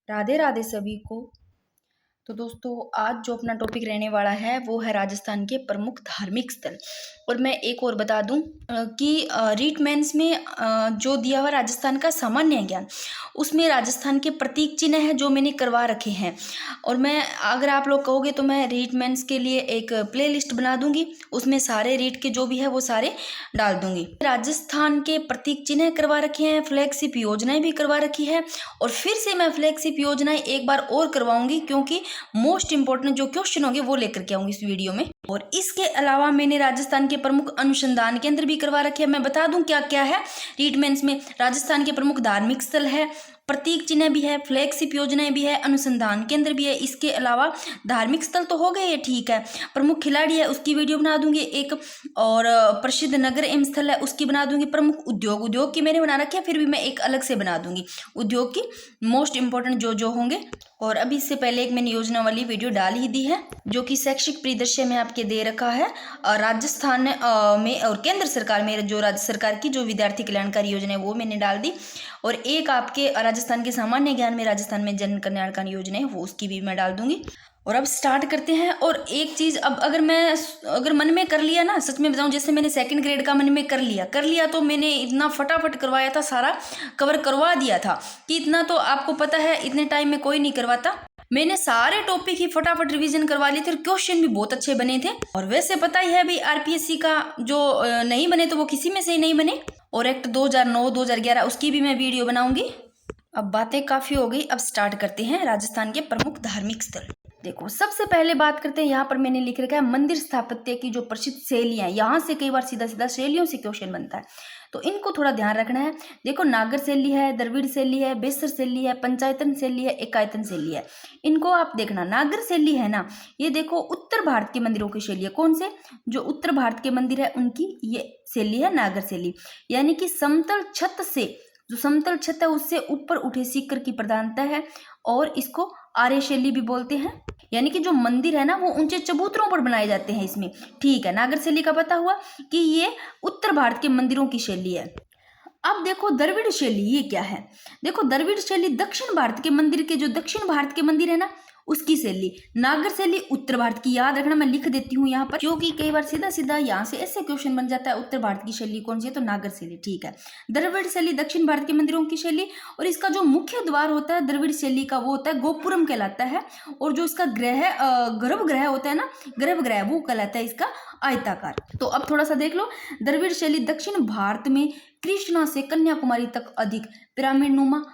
राधे राधे सभी को। तो दोस्तों, आज जो अपना टॉपिक रहने वाला है वो है राजस्थान के प्रमुख धार्मिक स्थल। और मैं एक और बता दूं कि रीट मेंस में जो दिया हुआ राजस्थान का सामान्य ज्ञान, उसमें राजस्थान के प्रतीक चिन्ह है जो मैंने करवा रखे हैं। और मैं, अगर आप लोग कहोगे तो मैं रीट मेंस के लिए एक प्ले लिस्ट बना दूंगी, उसमें सारे रीट के जो भी है वो सारे डाल दूंगी। राजस्थान के प्रतीक चिन्ह करवा रखे हैं, फ्लैगशिप योजनाएं भी करवा रखी है। और फिर से मैं फ्लैगशिप योजनाएं एक बार और करवाऊंगी, क्योंकि मोस्ट इंपॉर्टेंट जो क्वेश्चन होंगे वो लेकर के आऊंगी इस वीडियो में। और इसके अलावा मैंने राजस्थान के प्रमुख अनुसंधान केंद्र भी करवा रखे हैं। मैं बता दूं क्या क्या है रीट मेंस में। राजस्थान के प्रमुख धार्मिक स्थल है, प्रतीक चिन्ह भी है, फ्लैगशिप योजनाएं भी है, अनुसंधान केंद्र भी है। इसके अलावा धार्मिक स्थल तो हो गए ये, ठीक है। प्रमुख खिलाड़ी है उसकी वीडियो बना दूंगी एक, और प्रसिद्ध नगर एवं स्थल है उसकी बना दूंगी। प्रमुख उद्योग की मैंने बना रखी है, फिर भी मैं एक अलग से बना दूंगी उद्योग की, मोस्ट इंपॉर्टेंट जो जो होंगे। और अभी इससे पहले एक मैंने योजना वाली वीडियो डाल ही दी है, जो कि शैक्षिक परिदृश्य में आपके दे रखा है। राजस्थान में और केंद्र सरकार में जो राज्य सरकार की जो विद्यार्थी कल्याणकारी योजना है वो मैंने डाल दी। और एक आपके राजस्थान के सामान्य ज्ञान में राजस्थान में जन कल्याणकारी योजना है वो, उसकी भी मैं डाल दूंगी। और अब स्टार्ट करते हैं। और एक चीज़, अब अगर मन में कर लिया ना, सच में बताऊं, जैसे मैंने सेकंड ग्रेड का मन में कर लिया तो मैंने इतना फटाफट करवाया था, सारा कवर करवा दिया था कि इतना तो आपको पता है इतने टाइम में कोई नहीं करवाता। मैंने सारे टॉपिक ही फटाफट रिवीजन करवा लिए थे और क्वेश्चन भी बहुत अच्छे बने थे। और वैसे पता ही है भाई, आरपीएससी का जो नहीं बने तो वो किसी में से ही नहीं बने। और एक्ट 2009-2011 उसकी भी मैं वीडियो बनाऊंगी। अब बातें काफी हो गई, अब स्टार्ट करते हैं राजस्थान के प्रमुख धार्मिक स्थल। देखो, सबसे पहले बात करते हैं, यहाँ पर मैंने लिख रखा है मंदिर स्थापत्य की जो प्रसिद्ध शैलियां। यहाँ से कई बार सीधा सीधा शैलियों से क्वेश्चन बनता है, तो इनको थोड़ा ध्यान रखना है। देखो, नागर शैली है, द्रविड़ शैली है, बेसर शैली है, पंचायतन शैली है, एकायतन शैली है। इनको आप देखना। नागर शैली है ना, ये देखो उत्तर भारत के मंदिरों की शैली है। कौन से? जो उत्तर भारत के मंदिर है उनकी ये शैली है नागर शैली। यानी कि समतल छत से, जो समतल छत है उससे ऊपर उठे शिखर की प्रधानता है, और इसको आर्य शैली भी बोलते हैं। यानी कि जो मंदिर है ना वो ऊंचे चबूतरों पर बनाए जाते हैं इसमें, ठीक है। नागर शैली का पता हुआ कि ये उत्तर भारत के मंदिरों की शैली है। अब देखो द्रविड़ शैली, ये क्या है? देखो, द्रविड़ शैली दक्षिण भारत के मंदिर के, जो दक्षिण भारत के मंदिर है ना उसकी शैली। नागर शैली उत्तर भारत की, याद रखना, मैं लिख देती हूँ यहाँ पर, क्योंकि कई बार सीधा सीधा यहाँ से ऐसे क्वेश्चन बन जाता है। उत्तर भारत की शैली कौन सी है? तो नागर शैली, ठीक है। द्रविड़ शैली दक्षिण भारत के मंदिरों की शैली। और इसका जो मुख्य द्वार होता है द्रविड़ शैली का, वो होता है गोपुरम कहलाता है। और जो इसका गर्भगृह होता है ना, गर्भगृह, वो कहलाता है इसका आयताकार। तो अब थोड़ा सा देख लो, द्रविड़ शैली दक्षिण भारत में कृष्णा से कन्याकुमारी तक अधिक पिरामिड नुमा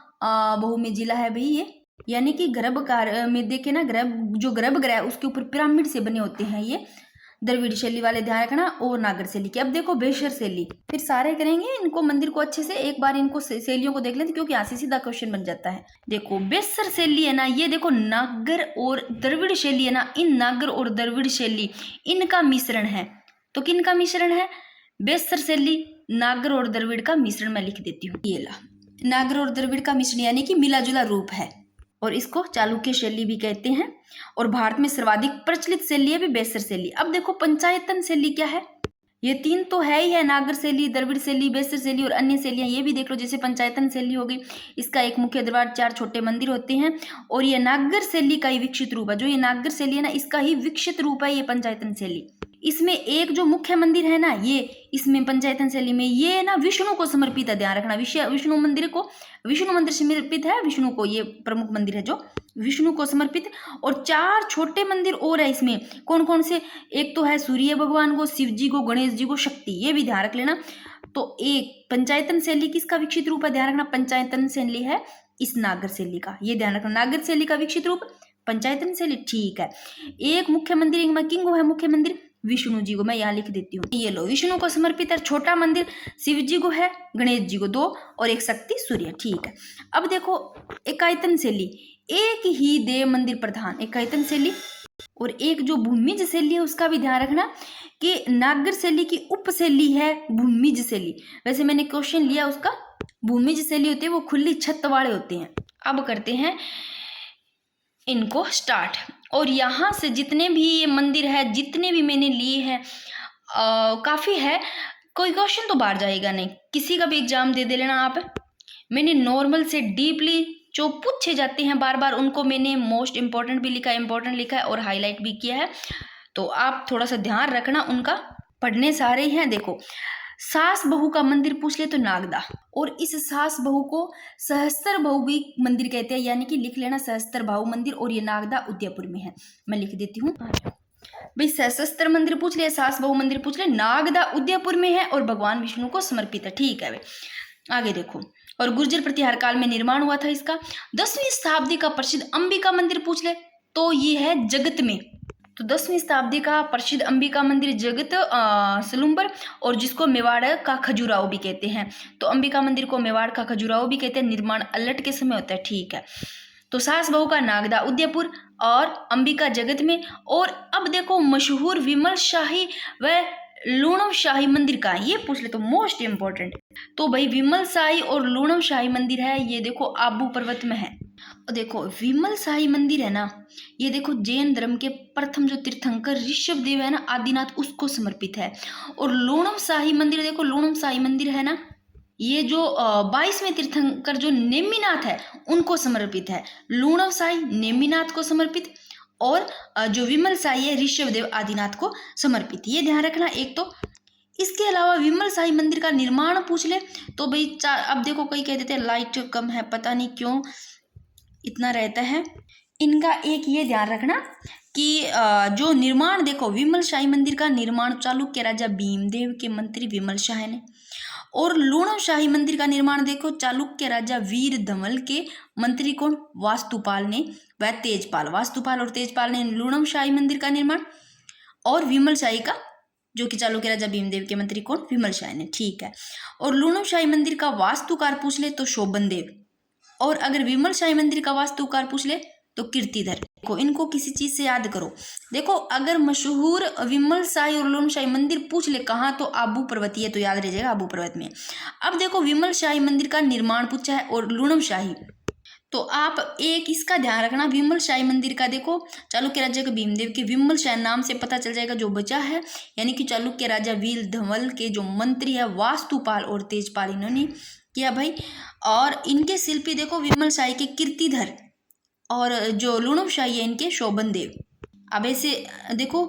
बहुमय जिला है भाई ये। यानी कि गर्भकार में देखे ना, गर्भगृह है उसके ऊपर पिरामिड से बने होते हैं ये द्रविड़ शैली वाले, ध्यान रखना। और नागर शैली की। अब देखो बेसर शैली, फिर सारे करेंगे इनको, मंदिर को अच्छे से एक बार इनको शैलियों को देख लेते, क्योंकि यहाँ से सीधा क्वेश्चन बन जाता है। देखो बेसर शैली है ना, ये देखो नागर और द्रविड़ शैली है ना, इन नागर और द्रविड़ शैली इनका मिश्रण है। तो किन का मिश्रण है? बेसर शैली नागर और द्रविड़ का मिश्रण, मैं लिख देती हूँ। ये ला, नागर और द्रविड़ का मिश्रण, यानी कि मिला जुला रूप है। और इसको चालुक्य शैली भी कहते हैं। और भारत में सर्वाधिक प्रचलित शैली है भी बेसर शैली। अब देखो पंचायतन शैली क्या है? ये तीन तो है ही है, नागर शैली, द्रविड़ शैली, बेसर शैली और अन्य शैलियां। ये भी देख लो, जैसे पंचायतन शैली हो गई, इसका एक मुख्य दरबार, 4 छोटे मंदिर होते हैं। और ये नागर शैली का ही विकसित रूप है। जो ये नागर शैली है ना, इसका ही विकसित रूप है ये पंचायतन शैली। इसमें एक जो मुख्य मंदिर है ना, ये इसमें पंचायतन शैली में ये ना विष्णु को समर्पित है, ध्यान रखना। विष्णु मंदिर समर्पित है विष्णु को, ये प्रमुख मंदिर है जो विष्णु को समर्पित। और 4 छोटे मंदिर और है इसमें। कौन कौन से? एक तो है सूर्य भगवान को, शिव जी को, गणेश जी को, शक्ति, ये भी ध्यान रख लेना। तो एक पंचायतन शैली किसका विकसित रूप है? ध्यान रखना, पंचायतन शैली है इस नागर शैली का, ये ध्यान रखना। नागर शैली का विकसित रूप पंचायतन शैली, ठीक है। एक मुख्य मंदिर किंग है, मुख्य मंदिर विष्णु जी को, मैं यहाँ लिख देती हूँ। ये लो, विष्णु को समर्पित है। छोटा मंदिर शिव जी को है, गणेश जी को 2, और एक शक्ति सूर्य, ठीक है। अब देखो एकायतन शैली, एक ही देव मंदिर प्रधान, एकायतन शैली। और एक जो भूमिज शैली है उसका भी ध्यान रखना कि नागर शैली की उपशैली है भूमिज शैली। वैसे मैंने क्वेश्चन लिया उसका, भूमिज शैली होती है वो खुली छत वाले होते हैं। अब करते हैं इनको स्टार्ट। और यहाँ से जितने भी ये मंदिर है, जितने भी मैंने लिए हैं, काफ़ी है, कोई क्वेश्चन तो बाहर जाएगा नहीं, किसी का भी एग्जाम दे लेना आप। मैंने नॉर्मल से डीपली जो पूछे जाते हैं बार बार, उनको मैंने मोस्ट इंपॉर्टेंट भी लिखा है, इंपॉर्टेंट लिखा है और हाईलाइट भी किया है, तो आप थोड़ा सा ध्यान रखना उनका। पढ़ने सारे हैं। देखो, सास बहू का मंदिर पूछ ले तो नागदा, और इस सास बहू को सहस्त्र बहु भी मंदिर कहते हैं, यानी कि लिख लेना सहस्त्र बहु मंदिर, और ये नागदा उदयपुर में है। मैं लिख देती हूँ भाई, सहस्त्र मंदिर पूछ ले, सास बहू मंदिर पूछ ले, नागदा उदयपुर में है और भगवान विष्णु को समर्पित है। ठीक है भाई, आगे देखो। और गुर्जर प्रतिहार काल में निर्माण हुआ था इसका। 10वीं शताब्दी का प्रसिद्ध अंबिका मंदिर पूछ ले तो ये है जगत में। तो 10वीं शताब्दी का प्रसिद्ध अंबिका मंदिर जगत सलुम्बर, और जिसको मेवाड़ का खजुराहो भी कहते हैं। तो अंबिका मंदिर को मेवाड़ का खजुराहो भी कहते हैं। निर्माण अल्लट के समय होता है। ठीक है, तो सास बहू का नागदा उदयपुर और अंबिका जगत में। और अब देखो, मशहूर विमल शाही व लूणव शाही मंदिर का है, ये पूछ ले तो मोस्ट इंपॉर्टेंट। तो भाई विमल शाही और लूणव शाही मंदिर है, ये देखो आबू पर्वत में है। और देखो विमल शाही मंदिर है ना, ये देखो जैन धर्म के प्रथम जो तीर्थंकर ऋषभ देव है ना, आदिनाथ, उसको समर्पित है। और लूणव शाही मंदिर, देखो लूणव शाही मंदिर है ना, ये जो 22वें तीर्थंकर जो नेमिनाथ है उनको समर्पित है। लूणव शाही नेमिनाथ को समर्पित, और जो विमल शाही है ऋषभ देव आदिनाथ को समर्पित, ये ध्यान रखना एक तो। इसके अलावा विमल शाही मंदिर का निर्माण पूछ ले तो भाई अब देखो, कई कह देते हैं लाइट कम है, पता नहीं क्यों इतना रहता है इनका। एक ये ध्यान रखना कि जो निर्माण, देखो विमल शाही मंदिर का निर्माण चालुक्य राजा भीमदेव के मंत्री विमल शाह ने, और लूणव शाही मंदिर का निर्माण देखो चालुक्य राजा वीर धवल के मंत्री कौन, वास्तुपाल ने व तेजपाल। वास्तुपाल और तेजपाल ने लूणव शाही मंदिर का निर्माण, और विमल शाही का जो कि चालुक्य राजा भीमदेव के मंत्री कौन, विमल शाही ने। ठीक है, और लूणव शाही मंदिर का वास्तुकार पूछ ले तो शोभन देव, और अगर विमल शाही मंदिर का वास्तुकार पूछ ले तो कीर्तिधर को। इनको किसी चीज से याद करो। देखो अगर मशहूर विमल शाही और लूणव शाही मंदिर पूछ ले कहाँ, तो आबू पर्वतीय, तो याद रह जाएगा आबू पर्वत में। अब देखो विमल शाही मंदिर का निर्माण पूछा है और लूणव शाही, तो आप एक इसका ध्यान रखना, विमल शाही मंदिर का देखो चालुक्य राजा के भीमदेव के विमल शाही नाम से पता चल जाएगा जो बचा है, यानी कि चालुक्य राजा वीर धवल के जो मंत्री है वास्तुपाल और तेजपाल, इन्होंने किया भाई। और इनके शिल्पी देखो विमल शाही के कीर्तिधर, और जो लूणव शाही है इनके शोभन देव। अब ऐसे देखो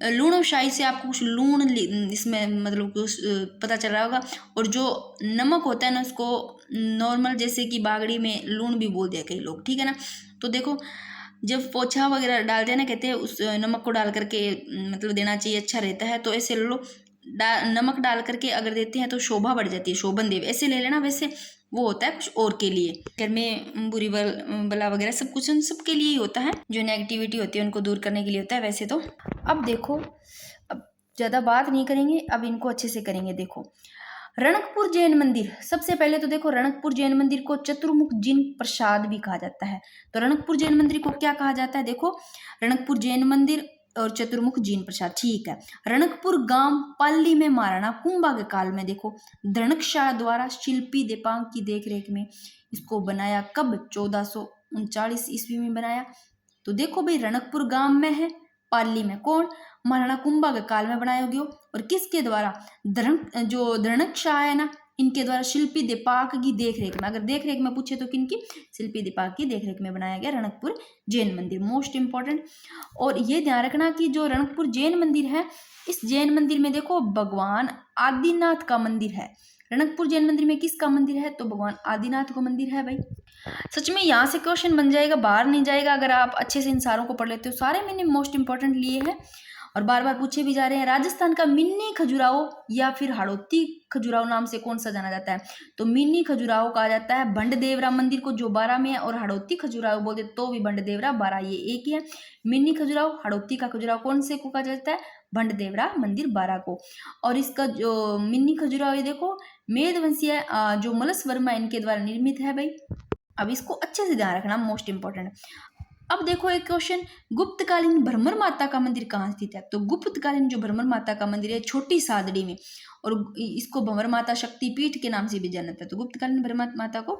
लूणव शाही से आपको कुछ लूण इसमें मतलब कुछ पता चल रहा होगा, और जो नमक होता है ना उसको नॉर्मल जैसे कि बागड़ी में लूण भी बोल दिया कई लोग, ठीक है ना। तो देखो जब पोछा वगैरह डालते हैं ना, कहते हैं उस नमक को डाल करके मतलब देना चाहिए, अच्छा रहता है। तो ऐसे लो नमक डाल करके अगर देते हैं तो शोभा बढ़ जाती है, शोभन देव ऐसे ले लेना। वैसे वो होता है कुछ और के लिए, घर में बुरी बला वगैरह सब कुछ उन सब के लिए ही होता है, जो नेगेटिविटी होती है उनको दूर करने के लिए होता है वैसे तो। अब देखो, अब ज़्यादा बात नहीं करेंगे, अब इनको अच्छे से करेंगे। देखो रणकपुर जैन मंदिर, सबसे पहले तो देखो रणकपुर जैन मंदिर को चतुर्मुख जिन प्रसाद भी कहा जाता है। तो रणकपुर जैन मंदिर को क्या कहा जाता है, देखो रणकपुर जैन मंदिर और चतुर्मुख जीन प्रसाद। ठीक है, रणकपुर गांव पाली में महाराणा कुंभा के काल में देखो धनकशाह द्वारा शिल्पी दीपांक की देखरेख में इसको बनाया। कब, 1439 ईस्वी में बनाया। तो देखो भाई रणकपुर गांव में है, पाली में कौन, महाराणा कुंभा के काल में बनाया गया। और किसके द्वारा, जो धनकशाह है ना, इनके द्वारा शिल्पी दीपाक की देखरेख में, अगर देखरेख में पूछे तो किनकी, शिल्पी दीपाक की देखरेख में बनाया गया रणकपुर जैन मंदिर, मोस्ट इंपॉर्टेंट। और ये ध्यान रखना कि जो रणकपुर जैन मंदिर है, इस जैन मंदिर में देखो भगवान आदिनाथ का मंदिर है। रणकपुर जैन मंदिर में किसका मंदिर है, तो भगवान आदिनाथ का मंदिर है भाई। सच में यहाँ से क्वेश्चन बन जाएगा, बाहर नहीं जाएगा अगर आप अच्छे से इन सारों को पढ़ लेते हो। सारे मैंने मोस्ट इंपॉर्टेंट लिए हैं और बार बार पूछे भी जा रहे हैं। राजस्थान का मिनी खजुराहो या फिर हाड़ौती खजुराहो नाम से कौन सा जाना जाता है, तो मिनी खजुराहो कहा जाता है भंडदेवरा मंदिर को, जो 12 में है, और हाड़ौती खजुराहो बोलते तो भी भंडदेवरा 12, ये एक ही है। मिनी खजुराहो, हाड़ौती का खजुराहो कौन से को कहा जाता है, भंडदेवरा मंदिर 12 को। और इसका जो मिनी खजुराहो ये देखो मेदवंशीय जो मलस वर्मा इनके द्वारा निर्मित है भाई। अब इसको अच्छे से ध्यान रखना, मोस्ट इंपॉर्टेंट। अब देखो एक क्वेश्चन, गुप्तकालीन भ्रमर माता का मंदिर कहाँ स्थित है, तो गुप्तकालीन जो भ्रमर माता का मंदिर है छोटी सादड़ी में, और इसको भ्रमर माता शक्तिपीठ के नाम से भी जाना जाता है। तो गुप्तकालीन भ्रमर माता को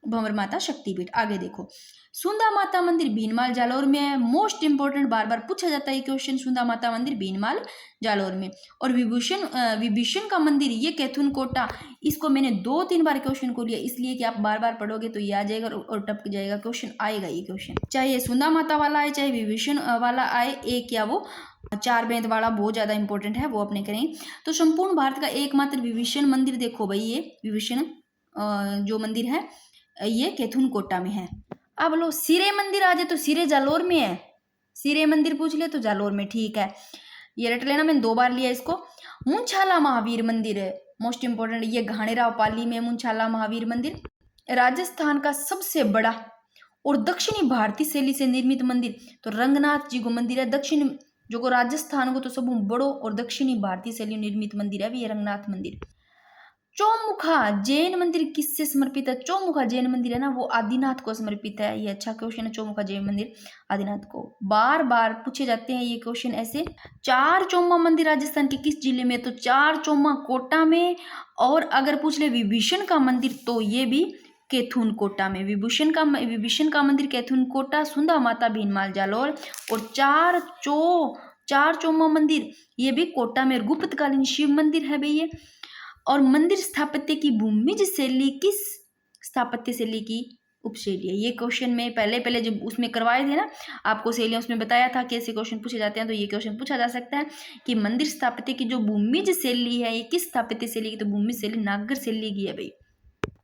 भंवर माता शक्तिपीठ। आगे देखो, सुंदा माता मंदिर भीनमाल जालौर में है। मोस्ट इंपोर्टेंट, बार बार पूछा जाता है क्वेश्चन, सुंदा माता मंदिर भीनमाल जालौर में। और विभूषण का मंदिर ये कैथून कोटा, इसको मैंने 2-3 बार क्वेश्चन को लिया, इसलिए कि आप बार बार पढ़ोगे तो ये आ जाएगा और टपक जाएगा, क्वेश्चन आएगा ये क्वेश्चन, चाहे ये सुंदा माता वाला आए चाहे विभूषण वाला आए, एक या वो 4 बेंत वाला बहुत ज्यादा इंपॉर्टेंट है, वो अपने करेंगे। तो संपूर्ण भारत का एकमात्र विभूषण मंदिर देखो भाई, ये विभूषण जो मंदिर है ये कैथून कोटा में है। अब लो सिरे मंदिर आ जाए तो सिरे जालौर में है, सिरे मंदिर पूछ ले तो जालौर में, ठीक है, ये रट लेना, मैंने 2 बार लिया इसको। मुंछाला महावीर मंदिर है मोस्ट इंपोर्टेंट, ये घाणेराव पाली में मुंछाला महावीर मंदिर। राजस्थान का सबसे बड़ा और दक्षिणी भारतीय शैली से निर्मित मंदिर तो रंगनाथ जी को मंदिर है, दक्षिण जो को राजस्थान को तो सब बड़ो और दक्षिणी भारतीय शैली निर्मित मंदिर है, ये रंगनाथ मंदिर। चौमुखा जैन मंदिर किससे समर्पित है? चौमुखा जैन मंदिर है ना, वो आदिनाथ को समर्पित है, ये अच्छा क्वेश्चन है, चौमुखा जैन मंदिर आदिनाथ को, बार बार पूछे जाते हैं ये क्वेश्चन ऐसे। चार चौमा मंदिर राजस्थान के किस जिले में? तो चार चौमा कोटा में, और अगर पूछ ले विभूषण का मंदिर तो ये भी कैथून कोटा में, विभूषण का मंदिर कैथून कोटा, सुंदा माता भीनमाल जालौर, और चार चौमा मंदिर ये भी कोटा में, गुप्तकालीन शिव मंदिर है भैया। और मंदिर स्थापत्य की भूमिज शैली किस स्थापत्य शैली की उपशैली है? ये क्वेश्चन में पहले जब उसमें करवाए थे ना आपको शैलियां, उसमें बताया था कैसे क्वेश्चन पूछे जाते हैं, तो ये क्वेश्चन पूछा जा सकता है कि मंदिर स्थापत्य की जो भूमिज शैली है ये किस स्थापत्य शैली की? तो भूमिज शैली नागर शैली की है भाई।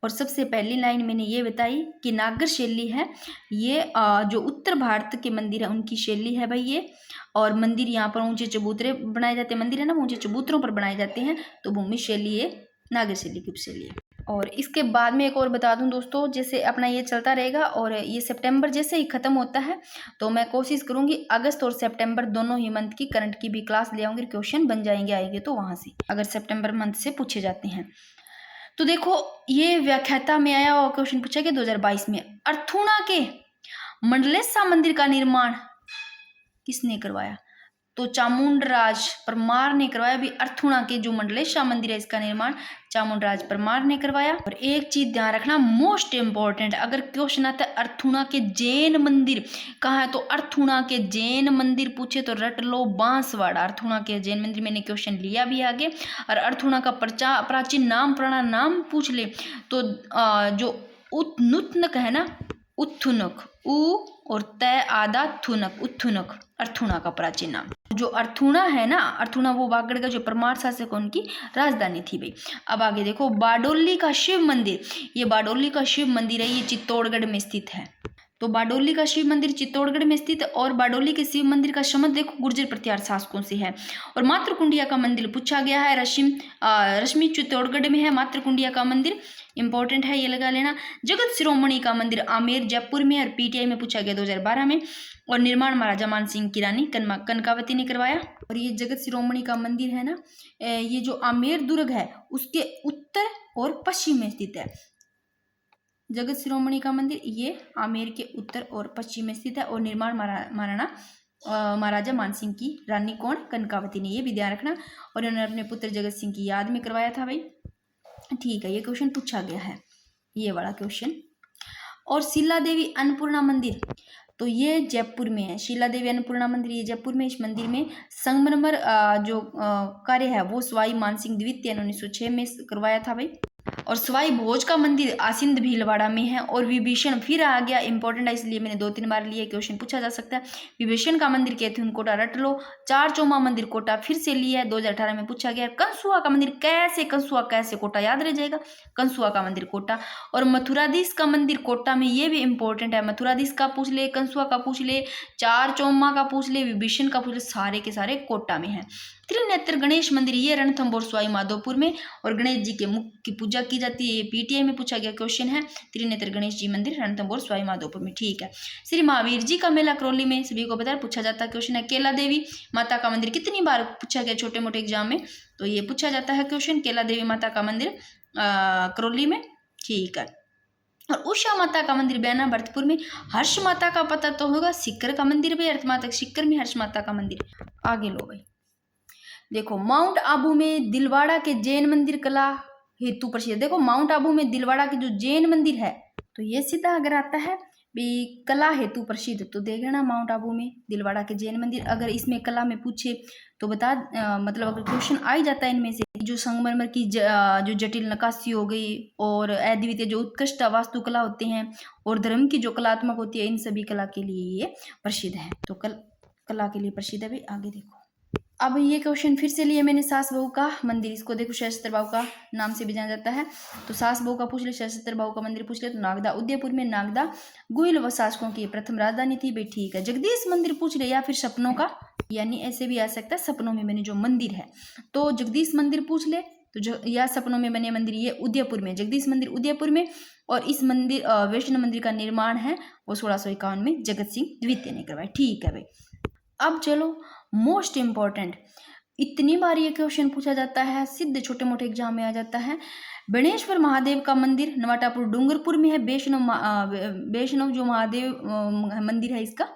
और सबसे पहली लाइन मैंने ये बताई कि नागर शैली है ये, जो उत्तर भारत के मंदिर है उनकी शैली है भाई ये। और मंदिर यहाँ पर ऊंचे चबूतरे बनाए जाते हैं, मंदिर है ना ऊंचे चबूतरों पर बनाए जाते हैं, तो भूमि शैली ये नागर शैली की उपशैली है। और इसके बाद में एक और बता दूं दोस्तों, जैसे अपना ये चलता रहेगा और ये सितंबर जैसे ही खत्म होता है तो मैं कोशिश करूंगी अगस्त और सितंबर दोनों ही मंथ की करंट की भी क्लास ले आऊंगी, क्वेश्चन बन जाएंगे आएंगे तो वहां से, अगर सितंबर मंथ से पूछे जाते हैं। तो देखो ये व्याख्याता में आया हुआ क्वेश्चन पूछा गया 2022 में, अर्थूणा के मंडलेश्वर मंदिर का निर्माण किसने करवाया? तो चामुंडराज परमार ने करवाया भी। अर्थूणा के जो मंडलेश्वर मंदिर है इसका निर्माण चामुंडराज परमार ने करवाया। और एक चीज ध्यान रखना मोस्ट इंपॉर्टेंट, अगर क्वेश्चन आता है अर्थूणा के जैन मंदिर कहाँ है, तो अर्थूणा के जैन मंदिर पूछे तो रट लो बांसवाड़ा, अर्थूणा के जैन मंदिर, मैंने क्वेश्चन लिया भी आगे। और अर्थूणा का प्राचीन नाम पुराना नाम पूछ ले तो जो उत्थुनक है ना, उत्थुनक, उ और तय आदा थुनक, उत्थुनक अर्थूणा का प्राचीन नाम। जो अर्थूणा है ना, अर्थूणा वो बागड़ का जो परमार शासक उनकी राजधानी थी भाई। अब आगे देखो बारडोली का शिव मंदिर, ये बारडोली का शिव मंदिर है, ये चित्तौड़गढ़ में स्थित है। तो बारडोली का शिव मंदिर चित्तौड़गढ़ में स्थित है। और बारडोली के शिव मंदिर का संबंध देखो गुर्जर प्रत्यार शासकों से है। और मातृकुंडिया का मंदिर पूछा गया है, रश्मि चित्तौड़गढ़ में है मातृकुंडिया का मंदिर, इंपॉर्टेंट है ये लगा लेना। जगत शिरोमणि का मंदिर आमेर जयपुर में, और पीटीआई में पूछा गया 2012 में। और निर्माण महाराजा मानसिंह की रानी कनकावती ने करवाया। और ये जगत शिरोमणि का मंदिर है ना, ये जो आमेर दुर्ग है उसके उत्तर और पश्चिम में स्थित है। जगत शिरोमणि का मंदिर ये आमेर के उत्तर और पश्चिम में स्थित है। और निर्माण महाराजा मानसिंह की रानी कौन? कनकावती ने, ये भी ध्यान रखना। और उन्होंने अपने पुत्र जगत सिंह की याद में करवाया था भाई, ठीक है, ये क्वेश्चन पूछा गया है, ये वाला क्वेश्चन। और शिला देवी अन्नपूर्णा मंदिर तो ये जयपुर में है, शिला देवी अन्नपूर्णा मंदिर ये जयपुर में। इस मंदिर में संगमरमर जो कार्य है वो सवाई मानसिंह द्वितीय ने 1906 में करवाया था भाई। और सवाई भोज का मंदिर आसिंद भीलवाड़ा में है। और विभीषण फिर आ गया, इंपॉर्टेंट है इसलिए मैंने 2-3 बार लिया, क्वेश्चन पूछा जा सकता है। विभीषण का मंदिर कैथून कोटा रट लो। चार चौमा मंदिर कोटा फिर से लिया है, 2018 में पूछा गया। कंसुआ का मंदिर कैसे कोटा याद रह जाएगा, कंसुआ का मंदिर कोटा। और मथुराधीश का मंदिर कोटा में, ये भी इंपॉर्टेंट है, मथुराधीश का पूछ ले, कंसुआ का पूछ ले, चार चौमा का पूछ ले, विभीषण का पूछ ले, सारे के सारे कोटा में है। त्रिनेत्र गणेश मंदिर ये रणथंभौर सवाई माधोपुर में। और गणेश जी के मुख की पूजा की जाती है, ये पीटीआई में पूछा गया क्वेश्चन है। त्रिनेत्र गणेश जी मंदिर रणथंभौर सवाई माधोपुर में, ठीक है। श्री महावीर जी का मेला करौली में, सभी को पता है, पूछा जाता है क्वेश्चन है। केला देवी माता का मंदिर कितनी बार पूछा गया छोटे मोटे एग्जाम में, तो ये पूछा जाता है क्वेश्चन, केला देवी माता का मंदिर करौली में, ठीक है। और उषा माता का मंदिर बयाना भरतपुर में। हर्ष माता का पता तो होगा, सिक्कर का मंदिर भी, अर्थ माता सिक्कर में हर्ष माता का मंदिर। आगे लो भाई, देखो माउंट आबू में दिलवाड़ा के जैन मंदिर कला हेतु प्रसिद्ध। देखो माउंट आबू में दिलवाड़ा के जो जैन मंदिर है तो ये सीधा अगर आता है भी कला हेतु प्रसिद्ध, तो देख लेना माउंट आबू में दिलवाड़ा के जैन मंदिर। अगर इसमें कला में पूछे तो बता मतलब अगर क्वेश्चन आ ही जाता है इनमें से, जो संगमरमर की जो जटिल नक्काशी हो गई और अद्वितीय जो उत्कृष्ट वास्तुकला होते हैं और धर्म की जो कलात्मक होती है, इन सभी कला के लिए ये प्रसिद्ध है। तो कला के लिए प्रसिद्ध है भाई। आगे देखो, अब ये क्वेश्चन फिर से लिए मैंने सास बहू का मंदिर। इसको देखो सशस्त्र बाहू का नाम से भी जाना जाता है। तो सास बहू का पूछ ले, सशस्त्र बाहू का मंदिर पूछ ले तो नागदा उदयपुर में नागदा गुहिल व शासकों की प्रथम राजधानी थी भाई। ठीक है। जगदीश मंदिर पूछ ले या फिर सपनों का, यानी ऐसे भी आ सकता है सपनों में बने जो मंदिर है। तो जगदीश मंदिर पूछ ले तो या सपनों में बने मंदिर, ये उदयपुर में, जगदीश मंदिर उदयपुर में। और इस मंदिर वैष्णव मंदिर का निर्माण है वो 1651 में जगत सिंह द्वितीय ने करवाया। ठीक है भाई। अब चलो मोस्ट इम्पॉर्टेंट, इतनी बार ये क्वेश्चन पूछा जाता है, सीधे छोटे मोटे एग्जाम में आ जाता है। बेणेश्वर महादेव का मंदिर नवाटापुर डूंगरपुर में है। वैष्णव जो महादेव मंदिर है इसका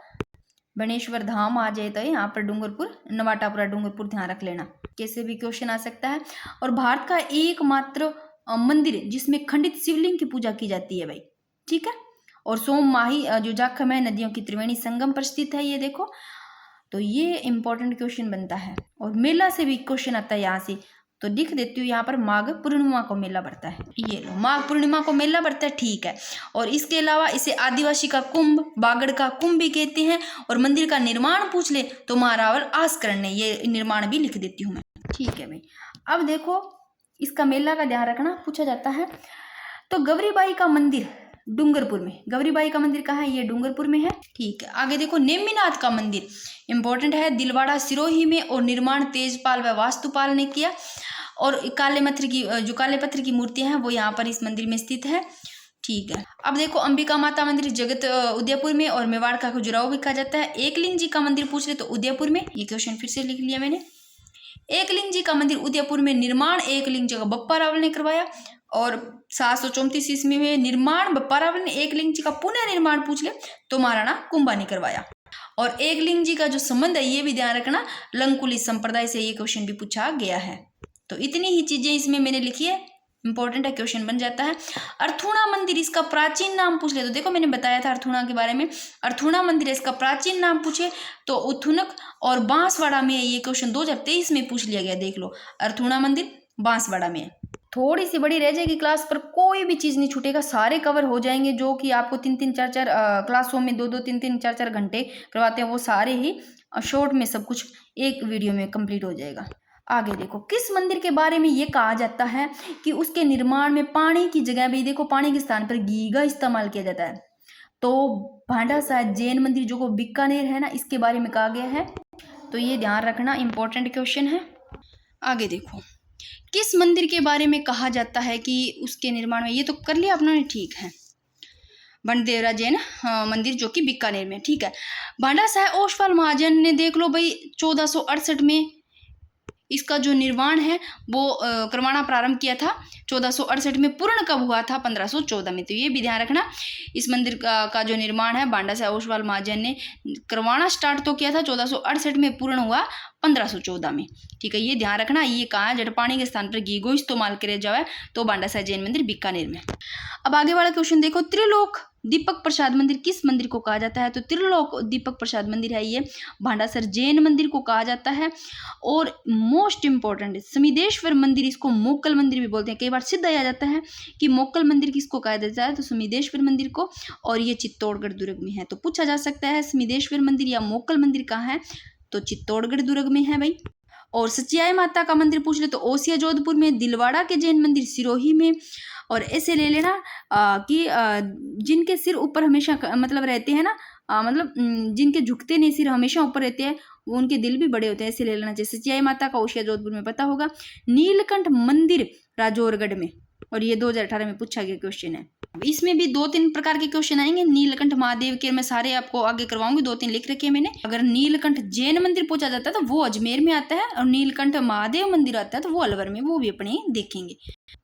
बेणेश्वर धाम आ जाए तो यहाँ पर डूंगरपुर, नवाटापुरा डूंगरपुर, ध्यान रख लेना, कैसे भी क्वेश्चन आ सकता है। और भारत का एकमात्र मंदिर जिसमें खंडित शिवलिंग की पूजा की जाती है भाई। ठीक है। और सोम माही जो जाखम है नदियों की त्रिवेणी संगम पर स्थित है, ये देखो। तो ये इंपॉर्टेंट क्वेश्चन बनता है। और मेला से भी क्वेश्चन आता है यहाँ से, तो लिख देती हूँ यहाँ पर माघ पूर्णिमा को मेला बढ़ता है। ये लो, माघ पूर्णिमा को मेला बढ़ता है। ठीक है। और इसके अलावा इसे आदिवासी का कुंभ, बागड़ का कुंभ भी कहते हैं। और मंदिर का निर्माण पूछ ले तो महारावल आस्करण ने ये निर्माण भी लिख देती हूँ मैं। ठीक है भाई। अब देखो इसका मेला का ध्यान रखना, पूछा जाता है। तो गौरीबाई का मंदिर डूंगरपुर में, गौरीबाई का मंदिर कहाँ है? ये डूंगरपुर में है। ठीक है। आगे देखो नेमिनाथ का मंदिर इंपॉर्टेंट है, दिलवाड़ा सिरोही में, और निर्माण तेजपाल व वास्तुपाल ने किया। और काले पत्थर की जो काले पत्थर की मूर्तियां हैं वो यहाँ पर इस मंदिर में स्थित है। ठीक है। अब देखो अंबिका माता मंदिर जगत उदयपुर में, और मेवाड़ का खजुराहो भी कहा जाता है। एकलिंग जी का मंदिर पूछ ले तो उदयपुर में, ये क्वेश्चन फिर से लिख लिया मैंने। एकलिंग जी का मंदिर उदयपुर में, निर्माण एकलिंग जी का बप्पा रावल ने करवाया। और 734 ईस्वी में निर्माण बप्पा रावल ने। एकलिंग जी का पुनः निर्माण पूछ ले तो महाराणा कुंभा ने करवाया। और एकलिंग जी का जो संबंध है ये भी ध्यान रखना, लंकुली संप्रदाय से ये क्वेश्चन भी पूछा गया है। तो इतनी ही चीजें इसमें मैंने लिखी है, इंपॉर्टेंट है, क्वेश्चन बन जाता है। अर्थुणा मंदिर, इसका प्राचीन नाम पूछ ले तो देखो मैंने बताया था अर्थुणा के बारे में। अर्थुणा मंदिर, इसका प्राचीन नाम पूछे तो उथुनक और बांसवाड़ा में। ये क्वेश्चन 2023 में पूछ लिया गया, देख लो। अर्थुणा मंदिर बांसवाड़ा में। थोड़ी सी बड़ी रह जाएगी क्लास, पर कोई भी चीज़ नहीं छूटेगा, सारे कवर हो जाएंगे। जो कि आपको 3-3, 4-4 क्लासों में 2-2, 3-3, 4-4 घंटे करवाते हैं, वो सारे ही शॉर्ट में सब कुछ एक वीडियो में कंप्लीट हो जाएगा। आगे देखो किस मंदिर के बारे में ये कहा जाता है कि उसके निर्माण में पानी की जगह भी, देखो पानी के स्थान पर घी का इस्तेमाल किया जाता है। तो भांडा साहिब जैन मंदिर जो को बीकानेर है ना, इसके बारे में कहा गया है। तो ये ध्यान रखना, इंपॉर्टेंट क्वेश्चन है। आगे देखो किस मंदिर के बारे में कहा जाता है कि उसके निर्माण में, ये तो कर लिया आपने, ठीक है। बनदेवरा जैन मंदिर जो कि बीकानेर में। ठीक है। भांडा साहिब ओसवाल महाजन ने, देख लो भाई, 1468 में इसका जो निर्माण है वो करवाना प्रारंभ किया था। 1468 में पूर्ण कब हुआ था? 1514 में। तो ये भी ध्यान रखना, इस मंदिर का जो निर्माण है भांडा साहिब ओसवाल महाजन ने करवाना स्टार्ट तो किया था 1468 में, पूर्ण हुआ 1514 में। ठीक है। ये ध्यान रखना। ये कहाँ है? जटपानी के स्थान पर घी को इस्तेमाल करे जाए तो भांडा साहिब जैन मंदिर बीकानेर में। अब आगे वाला क्वेश्चन देखो, त्रिलोक दीपक प्रसाद मंदिर किस मंदिर को कहा जाता है? तो त्रिलोक दीपक प्रसाद मंदिर है ये भांडासर जैन मंदिर को कहा जाता है। और मोस्ट इंपॉर्टेंट समिदेश्वर मंदिर, इसको मोक्कल मंदिर भी बोलते हैं। कई बार सिद्ध आ जाता है कि मोक्कल मंदिर किसको कहा जाता है, तो समिदेश्वर मंदिर को। और ये चित्तौड़गढ़ दुर्ग में है। तो पूछा जा सकता है समिदेश्वर मंदिर या मोक्कल मंदिर कहाँ है, तो चित्तौड़गढ़ दुर्ग में है भाई। और सचियाई माता का मंदिर पूछ ले तो ओसिया जोधपुर में, दिलवाड़ा के जैन मंदिर सिरोही में। और ऐसे ले लेना कि जिनके सिर ऊपर हमेशा मतलब रहते हैं ना, मतलब जिनके झुकते नहीं सिर हमेशा ऊपर रहते हैं, वो उनके दिल भी बड़े होते हैं, ऐसे ले लेना। जैसे सचियाई माता का ओसिया जोधपुर में पता होगा। नीलकंठ मंदिर राजौरगढ़ में, और ये 2018 में पूछा गया क्वेश्चन है। इसमें भी 2-3 प्रकार के क्वेश्चन आएंगे। नीलकंठ महादेव के मैं सारे आपको आगे करवाऊंगी, 2-3 लिख रखे हैं मैंने। अगर नीलकंठ जैन मंदिर पूछा जाता है तो वो अजमेर में आता है, और नीलकंठ महादेव मंदिर आता है तो वो अलवर में, वो भी अपने देखेंगे।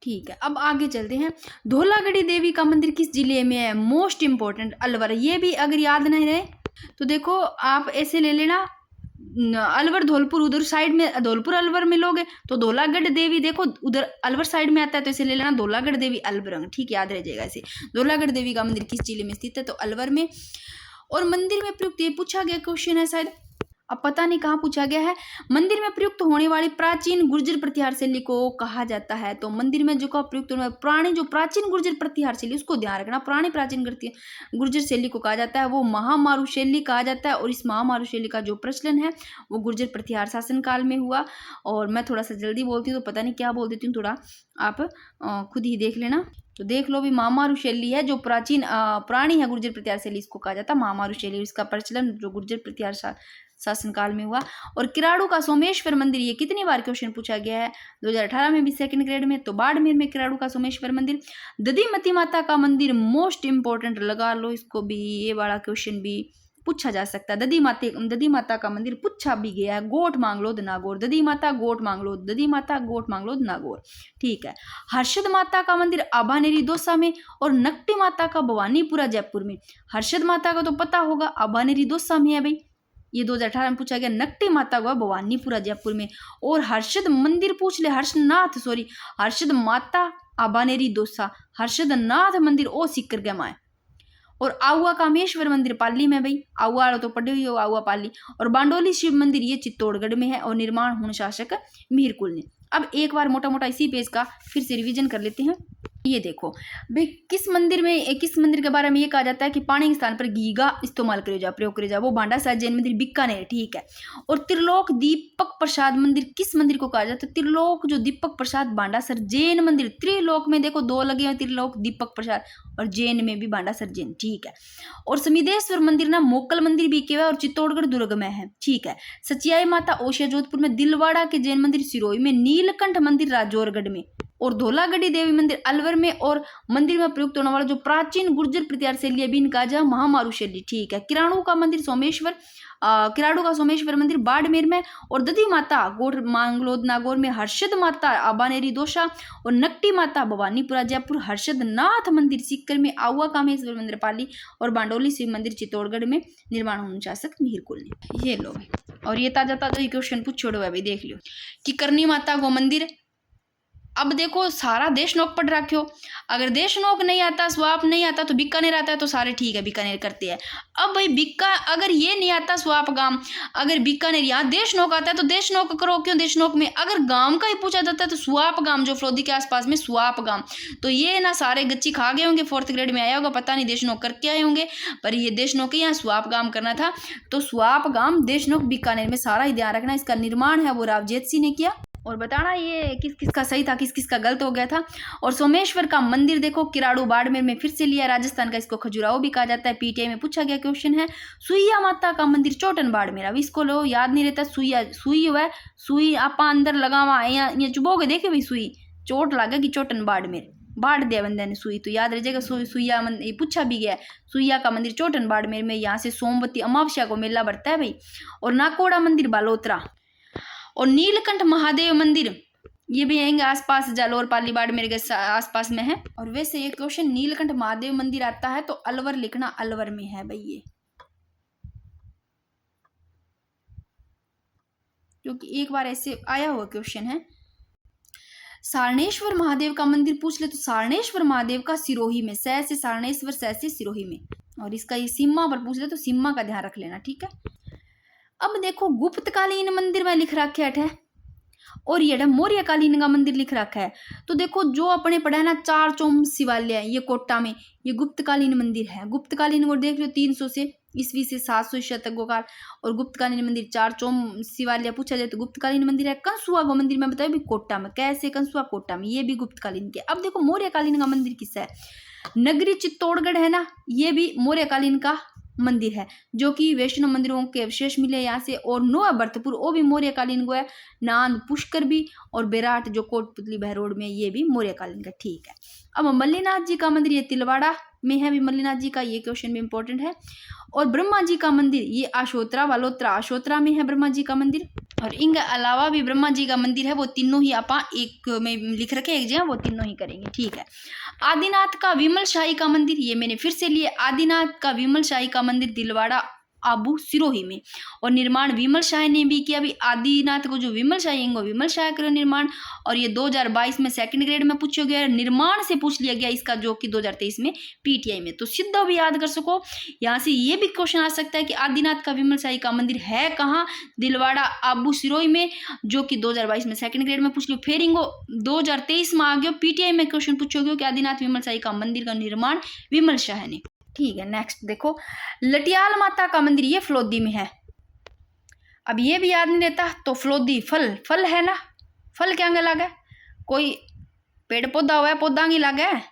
ठीक है। अब आगे चलते हैं। धौलागढ़ी देवी का मंदिर किस जिले में है? Most important Alwar. ये भी अगर याद नहीं रहे तो देखो आप ऐसे ले लेना, अलवर धौलपुर उधर साइड में, धौलपुर अलवर मिलोगे तो धौलागढ़ देवी देखो उधर अलवर साइड में आता है, तो इसे ले लेना धौलागढ़ देवी अलवर, ठीक याद रह जाएगा इसे। धौलागढ़ देवी का मंदिर किस जिले में स्थित है, तो अलवर में। और मंदिर में प्रयुक्त, ये पूछा गया क्वेश्चन है शायद, अब पता नहीं कहाँ पूछा गया है। मंदिर में प्रयुक्त होने वाली प्राचीन गुर्जर प्रतिहार शैली को कहा जाता है, तो मंदिर में जो का प्रयुक्त होने वाली पुरानी जो प्राचीन गुर्जर प्रतिहार शैली, उसको ध्यान रखना, पुरानी प्राचीन गुर्जर शैली को कहा जाता है वो महामारू शैली कहा जाता है। और इस महामारू शैली का जो प्रचलन है वो गुर्जर प्रतिहार शासन काल में हुआ। और मैं थोड़ा सा जल्दी बोलती हूँ तो पता नहीं क्या बोल देती हूँ, थोड़ा आप खुद ही देख लेना। तो देख लो भी, महामारू शैली है जो प्राचीन पुरानी है गुर्जर प्रतिहार शैली, इसको कहा जाता है महामारू शैली। इसका प्रचलन जो गुर्जर प्रतिहार शासनकाल में हुआ। और किराड़ू का सोमेश्वर मंदिर, ये कितनी बार क्वेश्चन पूछा गया है, 2018 में भी सेकंड ग्रेड में। तो बाड़मेर में किराड़ू का सोमेश्वर मंदिर। दधीमती माता का मंदिर मोस्ट इंपॉर्टेंट, लगा लो इसको भी, ये वाला क्वेश्चन भी पूछा जा सकता है। दधी माता का मंदिर पूछा भी गया है, गोठ मांगलोद नागौर, दधी माता गोठ मांगलोद, दधी माता गोठ मांगलोद नागौर, ठीक है। हर्षद माता का मंदिर आभानेरी दौसा में, और नकटी माता का भवानीपुरा जयपुर में। हर्षद माता का तो पता होगा, आभानेरी दौसा में है भाई, ये 2018 में पूछा गया। नकटी माता का भवानीपुरा जयपुर में। और हर्षद मंदिर पूछ ले, हर्षद माता आभानेरी दौसा, हर्षद नाथ मंदिर ओ सिक्कर के माए। और आउआ कामेश्वर मंदिर पाली में भाई, आउआ तो पढ़े हुई हो, आउआ पाली। और बांडोली शिव मंदिर ये चित्तौड़गढ़ में है, और निर्माण हुण शासक मीरकुल ने। अब एक बार मोटा मोटा इसी पेज का फिर से रिवीजन कर लेते हैं। ये देखो भाई, किस मंदिर के बारे में ये कहा जाता है कि पानी के स्थान पर घी का इस्तेमाल प्रयोग करे जा, वो भांडा साहिब जैन मंदिर बीकानेर, ठीक है। और त्रिलोक दीपक प्रसाद मंदिर किस मंदिर को कहा जाता है, त्रिलोक जो दीपक प्रसाद भांडासर जैन मंदिर। त्रिलोक में देखो 2 लगे हैं, त्रिलोक दीपक प्रसाद, और जैन में भी भांडासर जैन, ठीक है। और समिदेश्वर मंदिर ना मोकल मंदिर भी केवा और चित्तौड़गढ़ दुर्ग में है, ठीक है। सचियाई माता ओशिया जोधपुर में, दिलवाड़ा के जैन मंदिर सिरोही में, नीलकंठ मंदिर राजौरगढ़ में, और धौलागढ़ी देवी मंदिर अलवर में। और मंदिर में प्रयुक्त होने वाला जो प्राचीन गुर्जर प्रतिहार शैली है बीन का महामारू शैली, ठीक है। किराड़ू का सोमेश्वर मंदिर बाड़मेर में। और दधी माता गोठ मांगलोद नागौर में, हर्षद माता आबानेरी दौसा, और नकटी माता भवानीपुरा जयपुर, हर्षद नाथ मंदिर सीकर में, आउआ कामेश्वर मंदिर पाली, और बांडोली शिव मंदिर चित्तौड़गढ़ में, निर्माण हुण शासक मीरकुल ने। ये लो, और ये ताजा क्वेश्चन पूछोड़ो है भाई, देख लियो कि करनी माता को मंदिर। अब देखो सारा देशनोक पढ़ रखे हो, अगर देशनोक नहीं आता, स्वाप नहीं आता, तो बीकानेर आता है तो सारे ठीक है, बीकानेर करते हैं। अब भाई अगर ये नहीं आता स्वाप गांव, अगर बीकानेर, यहाँ देशनोक आता है तो देशनोक करो, क्यों देशनोक में। अगर गांव का ही पूछा जाता है तो स्वाप गांव, जो फलोदी के आसपास में स्वाप गांव। तो ये ना सारे गच्ची खा गए होंगे, 4th ग्रेड में आया होगा, पता नहीं देशनोक करके आए होंगे, पर ये देशनोक यहाँ स्वाप गांव करना था। तो स्वाप गांव देशनोक बीकानेर में, सारा ही ध्यान रखना। इसका निर्माण है वो रावजेत सिंह ने किया, और बताना ये किस किस का सही था, किस किस का गलत हो गया था। और सोमेश्वर का मंदिर देखो किराड़ू बाड़मेर में फिर से लिया, राजस्थान का इसको खजुराहो भी कहा जाता है, पीटीआई में पूछा गया क्वेश्चन है। सुइया माता का मंदिर चोटन बाड़मेर, अब इसको लो याद नहीं रहता, सुई हुआ, सुई आप अंदर लगावा, ये चुभोगे देखे भाई, सुई चोट लागेगी, चोटन बाड़मेर, बाढ़ दिया बंदे ने सुई, तो याद रह जाएगा। सुइया मंदिर पूछा भी गया, सुइया का मंदिर चोटन बाड़मेर में, यहाँ से सोमवती अमावस्या को मेला बढ़ता है भाई। और नाकोड़ा मंदिर बालोतरा। और नीलकंठ महादेव मंदिर ये भी आएंगे आसपास, जालोर पाली बाड़मेर के आसपास में है। और वैसे ये क्वेश्चन नीलकंठ महादेव मंदिर आता है तो अलवर लिखना, अलवर में है भाई ये, क्योंकि एक बार ऐसे आया हुआ क्वेश्चन है। सारणेश्वर महादेव का मंदिर पूछ ले तो सारणेश्वर महादेव का सिरोही में, से सारणेश्वर, से सिरोही में। और इसका ये सीमा पर पूछ ले तो सीमा का ध्यान रख लेना, ठीक है। अब देखो गुप्तकालीन मंदिर में लिख रखा है, और ये मौर्य कालीन का मंदिर लिख रखा है। तो देखो जो अपने पढ़ा है ना, 4 चोम शिवालय, ये कोटा में, ये गुप्तकालीन मंदिर है। गुप्तकालीन को देख लो 300 से ईस्वी से 700 शतक काल। और गुप्तकालीन मंदिर 4 चोम शिवालय पूछा जाए तो गुप्तकालीन मंदिर है। कंसुआ का मंदिर में बताया भी कोटा में, कैसे कंसुआ कोटा में, ये भी गुप्तकालीन के। अब देखो मौर्यकालीन का मंदिर किसका है, नगरी चित्तौड़गढ़ है ना, ये भी मौर्यकालीन का मंदिर है, जो कि वैष्णव मंदिरों के अवशेष मिले यहाँ से। और नोआ भरतपुर वो भी मौर्यकालीन को है, नांद पुष्कर भी, और बेराट जो कोटपुतली बहरोड में, ये भी मौर्यकालीन का, ठीक है। अब मल्लीनाथ जी का मंदिर ये तिलवाड़ा में है भी, मल्लीनाथ जी का, ये क्वेश्चन भी इंपॉर्टेंट है। और ब्रह्मा जी का मंदिर ये आशोत्रा वालोत्रा, आशोत्रा में है ब्रह्मा जी का मंदिर। और इनके अलावा भी ब्रह्मा जी का मंदिर है, वो तीनों ही आप एक में लिख रखे एक जगह, वो तीनों ही करेंगे, ठीक है। आदिनाथ का विमल शाही का मंदिर, ये मैंने फिर से लिए, आदिनाथ का विमल शाही का मंदिर दिलवाड़ा आबू सिरोही में। और निर्माण विमल शाह ने भी किया। अभी आदिनाथ को जो विमल शाह है विमल शाह करो निर्माण। और ये 2022 में सेकंड ग्रेड में पूछा गया, निर्माण से पूछ लिया गया इसका, जो कि 2023 में पीटीआई में। तो सीधा भी याद कर सको। यहाँ से ये भी क्वेश्चन आ सकता है कि आदिनाथ का विमल शाही का मंदिर है कहाँ, दिलवाड़ा आबू सिरोही में, जो कि 2022 में सेकंड ग्रेड में पूछ लियो। फिर इनको 2023 में आ गयो पीटीआई में क्वेश्चन पूछो गयो कि आदिनाथ विमल शाही का मंदिर का निर्माण विमल शाह ने। ठीक है, नेक्स्ट देखो, लटियाल माता का मंदिर ये फलोदी में है। अब ये भी याद नहीं रहता तो फलोदी फल है ना, फल क्या लगा, कोई पेड़ पौधा हुआ है, पौधा की लगा है,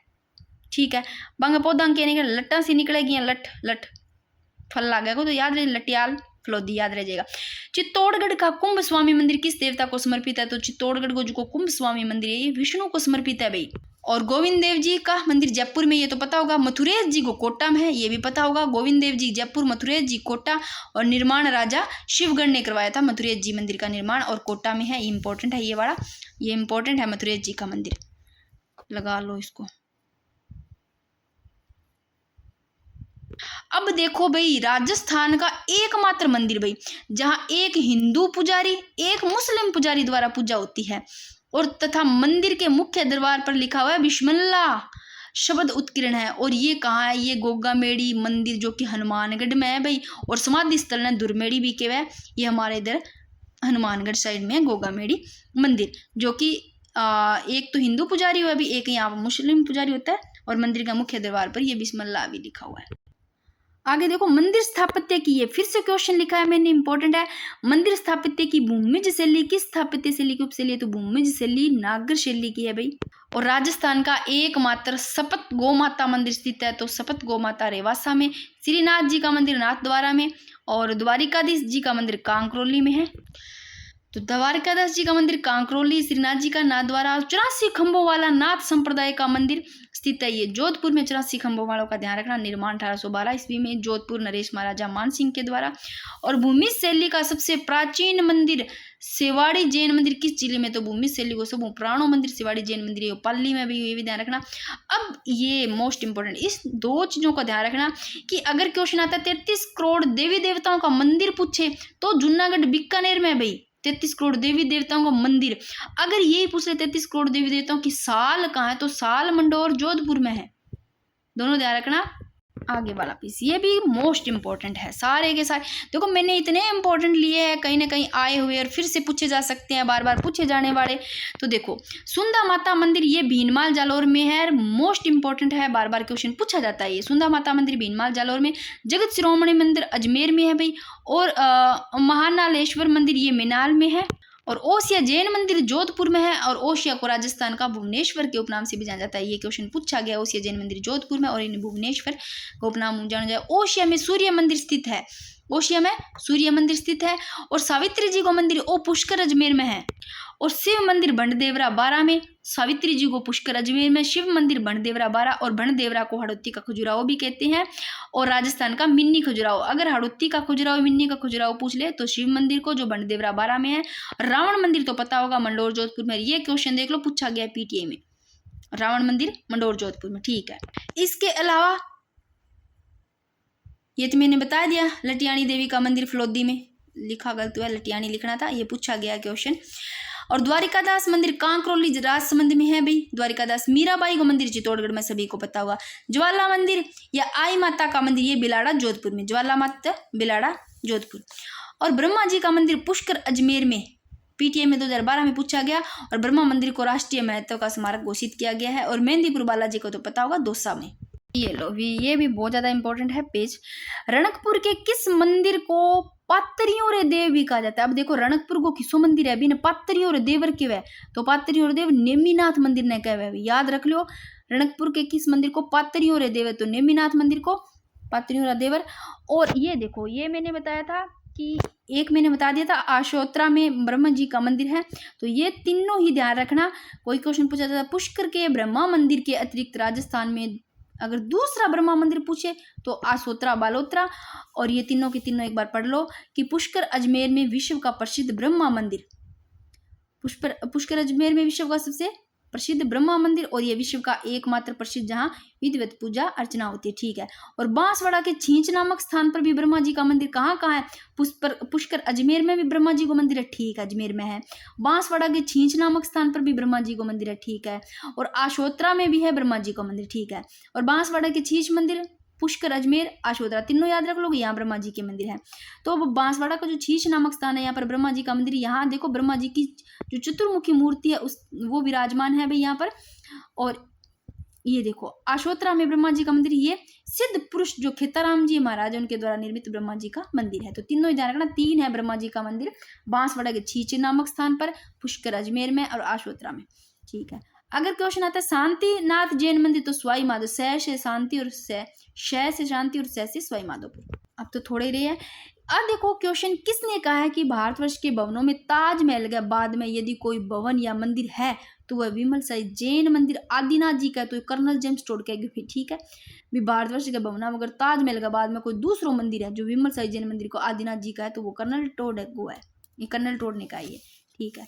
ठीक है, बंग पौधा के निकल लट्टा सी निकलेगी, लट फल लगा को, तो याद रहे लटियाल फलोदी याद रह जाएगा। चित्तौड़गढ़ का कुंभ स्वामी मंदिर किस देवता को समर्पित है, तो चित्तौड़गढ़ को जो कुंभ स्वामी मंदिर है ये विष्णु को समर्पित है भाई। और गोविंद देव जी का मंदिर जयपुर में, ये तो पता होगा। मथुरेश जी को कोटा में है, ये भी पता होगा। गोविंद देव जी जयपुर, मथुरेश जी कोटा। और निर्माण राजा शिवगढ़ ने करवाया था मथुरेश जी मंदिर का निर्माण, और कोटा में है। ये इंपॉर्टेंट है, ये वाला ये इंपॉर्टेंट है, मथुरेश जी का मंदिर लगा लो इसको। अब देखो भाई, राजस्थान का एकमात्र मंदिर भाई जहां एक हिंदू पुजारी एक मुस्लिम पुजारी द्वारा पूजा होती है, और तथा मंदिर के मुख्य दरबार पर लिखा हुआ है बिस्मिल्लाह शब्द उत्कीर्ण है। और ये कहाँ है, ये गोगामेड़ी मंदिर जो कि हनुमानगढ़ में है भाई। और समाधि स्थल है दुर्मेड़ी भी के है, ये हमारे इधर हनुमानगढ़ साइड में है गोगामेड़ी मंदिर, जो कि एक तो हिंदू पुजारी हुआ भी, एक यहाँ मुस्लिम पुजारी होता है। और मंदिर का मुख्य दरबार पर ये बिस्मिल्लाह भी लिखा हुआ है। आगे देखो, मंदिर स्थापत्य की, ये फिर से क्वेश्चन लिखा है मैंने, इंपॉर्टेंट है। मंदिर स्थापत्य की भूमिज शैली किस स्थापत्य शैली की उपशैली है, तो भूमिज शैली नागर शैली की है भाई। और राजस्थान का एकमात्र सपत गौमाता मंदिर स्थित है, तो सपत गौमाता रेवासा में। श्रीनाथ जी का मंदिर नाथद्वारा में। और द्वारिकाधीश जी का मंदिर कांकरोली में है। तो द्वारिकादास जी का मंदिर कांकरोली, श्रीनाथ जी का नाथद्वारा। 84 खंभों वाला नाथ संप्रदाय का मंदिर स्थित है ये जोधपुर में। 84 खंभों वालों का ध्यान रखना। निर्माण 1812 ईस्वी में जोधपुर नरेश महाराजा मान सिंह के द्वारा। और भूमि शैली का सबसे प्राचीन मंदिर सेवाड़ी जैन मंदिर किस जिले में, तो भूमि शैली को सब पुराणों मंदिर सेवाड़ी जैन मंदिर है पाली में भी, ये भी ध्यान रखना। अब ये मोस्ट इंपोर्टेंट, इस दो चीजों का ध्यान रखना कि अगर क्वेश्चन आता है 33 करोड़ देवी देवताओं का मंदिर पूछे, तो जूनागढ़ बीकानेर में भाई 33 करोड़ देवी देवताओं का मंदिर। अगर यही पूछ ले 33 करोड़ देवी देवताओं की साल कहाँ है, तो साल मंडोर जोधपुर में है। दोनों ध्यान रखना। आगे वाला पीस ये भी मोस्ट इंपॉर्टेंट है, सारे के सारे देखो मैंने इतने इंपॉर्टेंट लिए हैं, कहीं ना कहीं आए हुए और फिर से पूछे जा सकते हैं, बार बार पूछे जाने वाले। तो देखो, सुंदा माता मंदिर ये भीनमाल जालौर में है, मोस्ट इंपॉर्टेंट है, बार बार क्वेश्चन पूछा जाता है। ये सुंदा माता मंदिर भीनमाल जालौर में। जगत शिरोमणि मंदिर अजमेर में है भाई। और महानालेश्वर मंदिर ये मिनाल में है। और ओसिया जैन मंदिर जोधपुर में है। और ओसिया को राजस्थान का भुवनेश्वर के उपनाम से भी जाना जाता है, ये क्वेश्चन पूछा गया। ओसिया जैन मंदिर जोधपुर में और इन भुवनेश्वर का उपनाम जाना जाए। ओसिया में सूर्य मंदिर स्थित है, ओसिया में सूर्य मंदिर स्थित है। और सावित्री जी को मंदिर ओ पुष्कर अजमेर में है। और शिव मंदिर भंडदेवरा 12 में। सावित्री जी को पुष्कर अजमेर में, शिव मंदिर भंडदेवरा 12। और भंडदेवरा को हड़ौती का खजुराहो भी कहते हैं, और राजस्थान का मिन्नी खजुराहो। अगर हड़ौती का खजुराहो मिन्नी का खजुराहो पूछ ले तो शिव मंदिर को, जो भंडदेवरा 12 में है। रावण मंदिर तो पता होगा मंडोर जोधपुर में, ये क्वेश्चन देख लो पूछा गया पीटीए में, रावण मंदिर मंडोर जोधपुर में, ठीक है। इसके अलावा ये तो मैंने बता दिया, लटियानी देवी का मंदिर फलोदी में, लिखा गलत हुआ, लटियानी लिखना था, ये पूछा गया क्वेश्चन। और द्वारिकादास मंदिर कांकरोली राजसमंद में है भाई। द्वारिकादास मीराबाई का मंदिर चित्तौड़गढ़ में, सभी को पता होगा। ज्वाला मंदिर या आई माता का मंदिर ये बिलाड़ा जोधपुर में, ज्वाला माता बिलाड़ा जोधपुर। और ब्रह्मा जी का मंदिर पुष्कर अजमेर में, पीटीए में 2012 में पूछा गया। और ब्रह्मा मंदिर को राष्ट्रीय महत्व का स्मारक घोषित किया गया है। और मेहंदीपुर बालाजी को तो पता होगा दौसा में। ये लो भी, ये भी बहुत ज्यादा इंपॉर्टेंट है पेज। रणकपुर के किस मंदिर को पात्रियों रे देव भी कहा जाता है। अब देखो रणकपुर को किसो मंदिर है अभी ने, पात्रियों रे देवर के वे, तो पात्रियों रे देव नेमिनाथ मंदिर ने कहे हुए, याद रख लो। रणकपुर के किस मंदिर को पात्रियों रे देवर, तो नेमिनाथ मंदिर को पात्रियों रे देवर। और ये देखो, ये मैंने बताया था कि एक मैंने बता दिया था आशोत्रा में ब्रह्मा जी का मंदिर है, तो ये तीनों ही ध्यान रखना। कोई क्वेश्चन पूछा जाता है पुष्कर के ब्रह्मा मंदिर के अतिरिक्त राजस्थान में अगर दूसरा ब्रह्मा मंदिर पूछे तो आसोत्रा बालोत्रा। और ये तीनों के तीनों एक बार पढ़ लो कि पुष्कर अजमेर में विश्व का प्रसिद्ध ब्रह्मा मंदिर, पुष्कर अजमेर में विश्व का सबसे प्रसिद्ध ब्रह्मा मंदिर, और ये विश्व का एकमात्र प्रसिद्ध जहाँ विधिवत पूजा अर्चना होती है, ठीक है। और बांसवाड़ा के छींच नामक स्थान पर भी ब्रह्मा जी का मंदिर कहाँ कहाँ है? पुष्कर अजमेर में भी ब्रह्मा जी को मंदिर है, ठीक है, अजमेर में है। बांसवाड़ा के छींच नामक स्थान पर भी ब्रह्मा जी को मंदिर है, ठीक है। और आशोत्रा में भी है ब्रह्मा जी का मंदिर, ठीक है। और बांसवाड़ा के छींच मंदिर, पुष्कर, अजमेर, आशोत्रा, तीनों याद रख लोगे, यहाँ ब्रह्मा जी के मंदिर है। तो अब बांसवाड़ा का जो छींच नामक स्थान है, यहाँ पर ब्रह्मा जी का मंदिर, यहाँ देखो ब्रह्मा जी की जो चतुर्मुखी मूर्ति है उस वो विराजमान है भाई यहाँ पर। और ये देखो आशोत्रा में ब्रह्मा जी का मंदिर, ये सिद्ध पुरुष जो खेताराम जी महाराज उनके द्वारा निर्मित ब्रह्मा जी का मंदिर है। तो तीनों ही ध्यान रखना, 3 है ब्रह्मा जी का मंदिर, बांसवाड़ा के छींच नामक स्थान पर, पुष्कर अजमेर में और आशोत्रा में, ठीक है। अगर क्वेश्चन आता है शांतिनाथ जैन मंदिर, तो सवाई माधो, से शांति और श से शांति और से सवाई माधोपुर। अब तो थोड़े रहे हैं। अब देखो क्वेश्चन किसने कहा है कि भारतवर्ष के भवनों में ताजमहल के बाद में यदि कोई भवन या मंदिर है तो वह विमल साई जैन मंदिर आदिनाथ जी का, तो कर्नल जेम्स टोड कहेगी फिर, ठीक है। भी भारतवर्ष के भवनों में अगर ताजमहल के बाद में कोई दूसरा मंदिर है जो विमल साई जैन मंदिर को आदिनाथ जी का है, तो वो कर्नल टोड है, वो है, ये कर्नल टोड ने कहा है, ठीक है।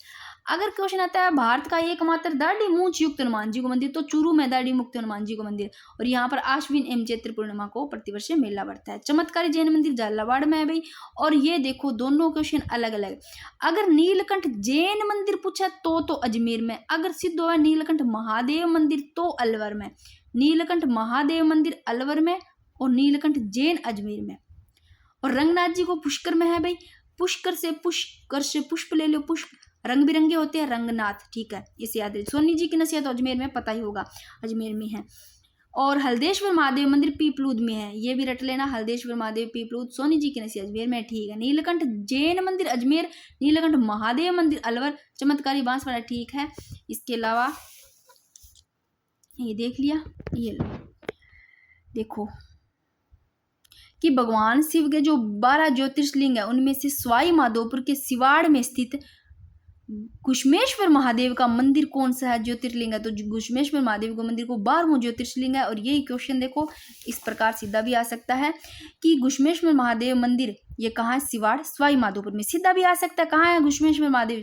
अगर क्वेश्चन आता है भारत का एकमात्र दाढ़ी मूंछ युक्त हनुमान जी को मंदिर, तो चूरू में दाढ़ी मुक्त हनुमान जी को मंदिर, और यहाँ पर आश्विन एवं चैत्र पूर्णिमा को प्रतिवर्ष मेला बढ़ता है। चमत्कारी जैन मंदिर झालावाड़ में है भाई। और ये देखो दोनों क्वेश्चन अलग अलग। अगर नीलकंठ जैन मंदिर पूछा तो अजमेर में, अगर सिद्ध हुआ नीलकंठ महादेव मंदिर तो अलवर में, नीलकंठ महादेव मंदिर अलवर में और नीलकंठ जैन अजमेर में। और रंगनाथ जी को पुष्कर में है भाई, पुष्कर से पुष्प ले लो, पुष्प रंग बिरंगे होते हैं, रंगनाथ, ठीक है, इसे याद रखिए। सोनी जी की नसीहत तो अजमेर में पता ही होगा, अजमेर में है। और हल्देश्वर महादेव मंदिर पीपलूद में है, ये भी रट लेना, हल्देश्वर महादेव पीपलूद, सोनी जी की नसीहत अजमेर में, ठीक है। नीलकंठ जैन मंदिर अजमेर, नीलकंठ महादेव मंदिर अलवर, चमत्कारी बांसवाड़ा, ठीक है। इसके अलावा ये देख लिया, ये देखो कि भगवान शिव के जो 12 ज्योतिर्लिंग है उनमें से सवाई माधोपुर के सिवाड़ में स्थित घुश्मेश्वर महादेव का मंदिर कौन सा है, ज्योतिर्लिंग है? तो घुश्मेश्वर महादेव का मंदिर को 12वां ज्योतिर्लिंग है। और यही क्वेश्चन देखो इस प्रकार सीधा भी आ सकता है कि घुश्मेश्वर महादेव मंदिर ये कहाँ है, सिवाड़ सवाई माधोपुर में। सीधा भी आ सकता है, कहाँ है घुश्मेश्वर महादेव,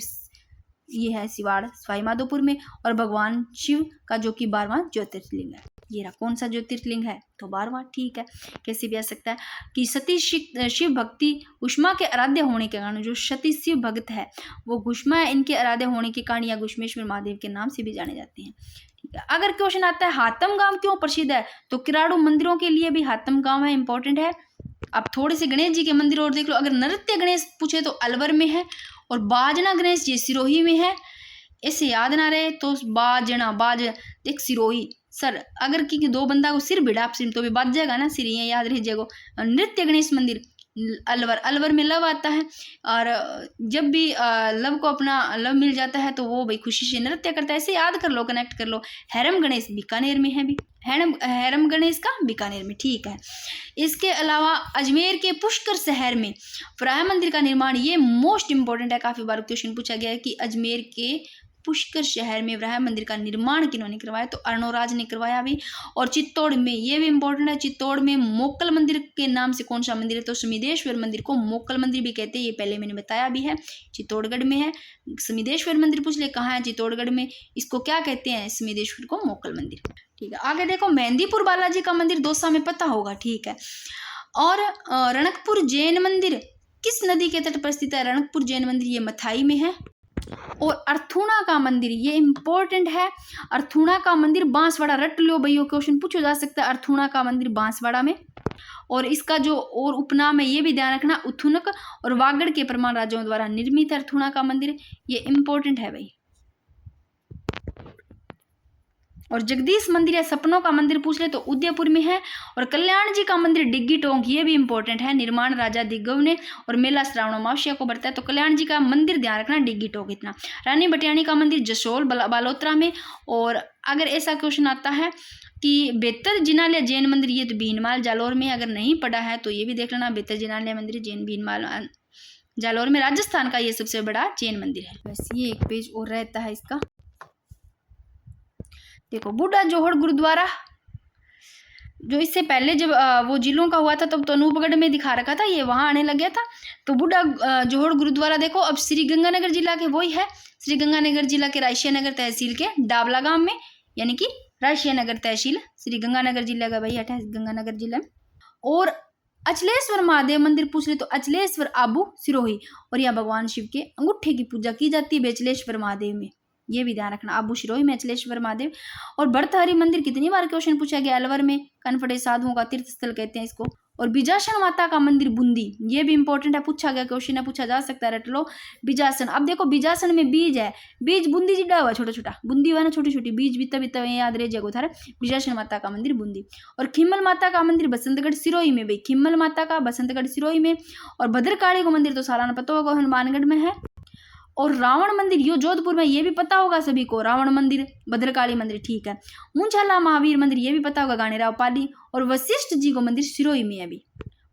ये है सिवाड़ सवाई माधोपुर में। और भगवान शिव का जो कि 12वां ज्योतिर्लिंग है, ये रहा कौन सा ज्योतिर्लिंग है, तो 12वां, ठीक है। कैसे भी आ सकता है कि सती शिव भक्ति उष्मा के आराध्य होने के कारण, जो सती शिव भक्त है वो घुष्मा है, इनके आराध्य होने के कारण या घुश्मेश्वर महादेव के नाम से भी जाने जाते हैं, ठीक है। अगर क्वेश्चन आता है हातम गांव क्यों प्रसिद्ध है, तो किराड़ू मंदिरों के लिए भी हातम गांव है, इंपॉर्टेंट है। अब थोड़े से गणेश जी के मंदिर और देख लो। अगर नृत्य गणेश पूछे तो अलवर में है, और बाजना गणेश जी सिरोही में है। ऐसे याद ना रहे तो बाज देख सिरोही सर, अगर कि 2 बंदा को सिर भिड़ाप सिर तो भी बाज जाएगा ना, सिर ये याद रह जाएगा। नृत्य गणेश मंदिर अलवर में लव आता है, और जब भी लव को अपना लव मिल जाता है तो वो भाई खुशी से नृत्य करता है, ऐसे याद कर लो, कनेक्ट कर लो। हैरम गणेश बीकानेर में है भी, हैरम गणेश का बीकानेर में, ठीक है। इसके अलावा अजमेर के पुष्कर शहर में प्राय मंदिर का निर्माण, ये मोस्ट इंपॉर्टेंट है, काफी बार क्वेश्चन पूछा गया है कि अजमेर के पुष्कर शहर में वराह मंदिर का निर्माण किन्होंने करवाया, तो अर्णोराज ने करवाया भी। और चित्तौड़ में, ये भी इंपॉर्टेंट है, चित्तौड़ में मोक्कल मंदिर के नाम से कौन सा मंदिर है, तो समिदेश्वर मंदिर को मोक्कल मंदिर भी कहते हैं, ये पहले मैंने बताया भी है, चित्तौड़गढ़ में है। समिदेश्वर मंदिर पूछ ले कहाँ है, चित्तौड़गढ़ में, इसको क्या कहते हैं, समिदेश्वर को मोक्कल मंदिर, ठीक है। आगे देखो मेहंदीपुर बालाजी का मंदिर दौसा में पता होगा, ठीक है। और रणकपुर जैन मंदिर किस नदी के तट पर स्थित है, रणकपुर जैन मंदिर ये मथाई में है। और अर्थुणा का मंदिर ये इंपॉर्टेंट है, अर्थुणा का मंदिर बांसवाड़ा, रट लो भैया, क्वेश्चन पूछा जा सकता है, अर्थुणा का मंदिर बांसवाड़ा में। और इसका जो और उपनाम है ये भी ध्यान रखना, उथुनक और वागड़ के परमार राजाओं द्वारा निर्मित अर्थुणा का मंदिर, ये इंपॉर्टेंट है भाई। और जगदीश मंदिर या सपनों का मंदिर पूछ ले तो उदयपुर में है। और कल्याण जी का मंदिर डिग्गी टोंक, ये भी इंपॉर्टेंट है, निर्माण राजा दिग्गव ने, और मेला श्रावण अमावस्या को बढ़ता है, तो कल्याण जी का मंदिर ध्यान रखना डिग्गी टोंक इतना। रानी बटियानी का मंदिर जसोल बालोतरा में। और अगर ऐसा क्वेश्चन आता है कि बेहतर जिनालय जैन मंदिर, ये तो भीनमाल जालौर में, अगर नहीं पढ़ा है तो ये भी देख लेना, बेहतर जिनालय मंदिर जैन भीनमाल जालौर में, राजस्थान का ये सबसे बड़ा जैन मंदिर है। बस ये एक पेज और रहता है इसका। देखो बूढ़ा जोहड़ गुरुद्वारा, जो इससे पहले जब वो जिलों का हुआ था तब तो अनूपगढ़ में दिखा रखा था, ये वहाँ आने लग गया था। तो बूढ़ा जोहड़ गुरुद्वारा देखो अब श्री गंगानगर जिला के वही है, श्री गंगानगर जिला के रायसिया नगर तहसील के डाबला गांव में, यानी कि रायसिया नगर तहसील श्री गंगानगर जिला का भाई है गंगानगर जिला। और अचलेश्वर महादेव मंदिर पूछ रहे तो अचलेश्वर आबू सिरोही, और यहाँ भगवान शिव के अंगूठे की पूजा की जाती है अचलेश्वर महादेव में, ये भी ध्यान रखना, आबू सिरोही में अचलेश्वर महादेव। और भर्तहरि मंदिर कितनी बार क्वेश्चन पूछा गया, अलवर में, कनफटे साधुओं का तीर्थ स्थल कहते हैं इसको। और बिजासन माता का मंदिर बूंदी, ये भी इंपॉर्टेंट है, पूछा गया क्वेश्चन है, पूछा जा सकता है, रट लो। बिजासन, अब देखो बिजासन में बीज है, बीज बूंदी जिड्डा हुआ छोटा छोटा, बूंदी हुआ ना छोटी छोटी, बीज बिता बिता याद रह जाएगा थारा। बिजासन माता का मंदिर बूंदी। और खिम्मल माता का मंदिर बसंतगढ़ सिरोही में, भाई खिम्मल माता का बसंतगढ़ सिरोही में। और भद्रकाली का मंदिर तो सालाना पता होगा हनुमानगढ़ में है। और रावण मंदिर यो जोधपुर में, ये भी पता होगा सभी को, रावण मंदिर भद्रकाली मंदिर, ठीक है। ऊंझाला महावीर मंदिर, ये भी पता होगा गानेराव पाली। और वशिष्ठ जी को मंदिर सिरोही में है, अभी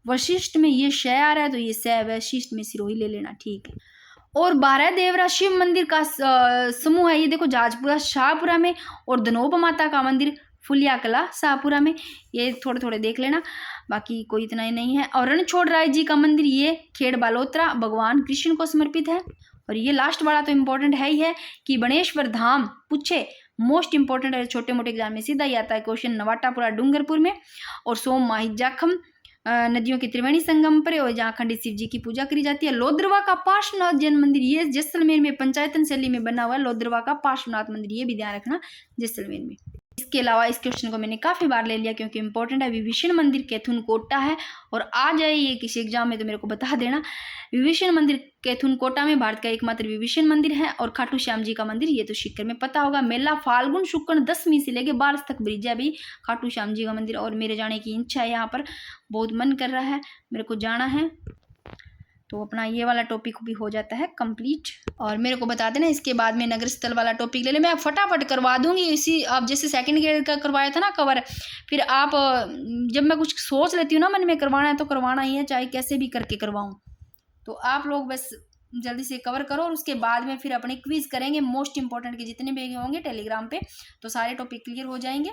वशिष्ठ में ये शय आ रहा है तो ये स वशिष्ठ में सिरोही ले लेना, ठीक है। और 12 देवरा शिव मंदिर का समूह है, ये देखो जाजपुरा शाहपुरा में। और धनोप माता का मंदिर फुलिया कला शाहपुरा में, ये थोड़े थोड़े देख लेना, बाकी कोई इतना ही नहीं है। और रणछोड़ राय जी का मंदिर ये खेड़ बालोत्रा भगवान कृष्ण को समर्पित है। और ये लास्ट वाला तो इम्पोर्टेंट है ही है कि बणेश्वर धाम पूछे, मोस्ट इंपॉर्टेंट है, छोटे मोटे एग्जाम में सीधा ही आता है क्वेश्चन, नवाटापुरा डूंगरपुर में। और सोम माही जाखम नदियों के त्रिवेणी संगम पर, और जहाँ खंडित शिव जी की पूजा करी जाती है। लोद्रवा का पार्श्वनाथ जैन मंदिर, ये जैसलमेर में पंचायतन शैली में बना हुआ है, लोद्रवा का पार्श्वनाथ मंदिर, ये भी ध्यान रखना जैसलमेर में। इसके अलावा इस क्वेश्चन को मैंने काफी बार ले लिया क्योंकि इंपॉर्टेंट है। विभीषण मंदिर कैथुन कोटा है, और आ जाए ये किसी एग्जाम में तो मेरे को बता देना। विभीषण मंदिर कैथुन कोटा में भारत का एकमात्र विभीषण मंदिर है। और खाटू श्याम जी का मंदिर, ये तो सीकर में पता होगा। मेला फाल्गुन शुक्ल 10वीं से लेके 12 तक ब्रिज है भाई खाटू श्याम जी का मंदिर। और मेरे जाने की इच्छा है, यहाँ पर बहुत मन कर रहा है मेरे को जाना है, तो अपना ये वाला टॉपिक भी हो जाता है कंप्लीट। और मेरे को बता देना इसके बाद में नगर स्थल वाला टॉपिक ले ले, मैं फटाफट करवा दूंगी। इसी आप जैसे सेकंड ग्रेड का करवाया था ना कवर, फिर आप जब मैं कुछ सोच लेती हूँ ना मन में करवाना है तो करवाना ही है, चाहे कैसे भी करके करवाऊँ। तो आप लोग बस जल्दी से कवर करो, और उसके बाद में फिर अपने क्विज करेंगे मोस्ट इंपॉर्टेंट के जितने भी होंगे टेलीग्राम पे, तो सारे टॉपिक क्लियर हो जाएंगे।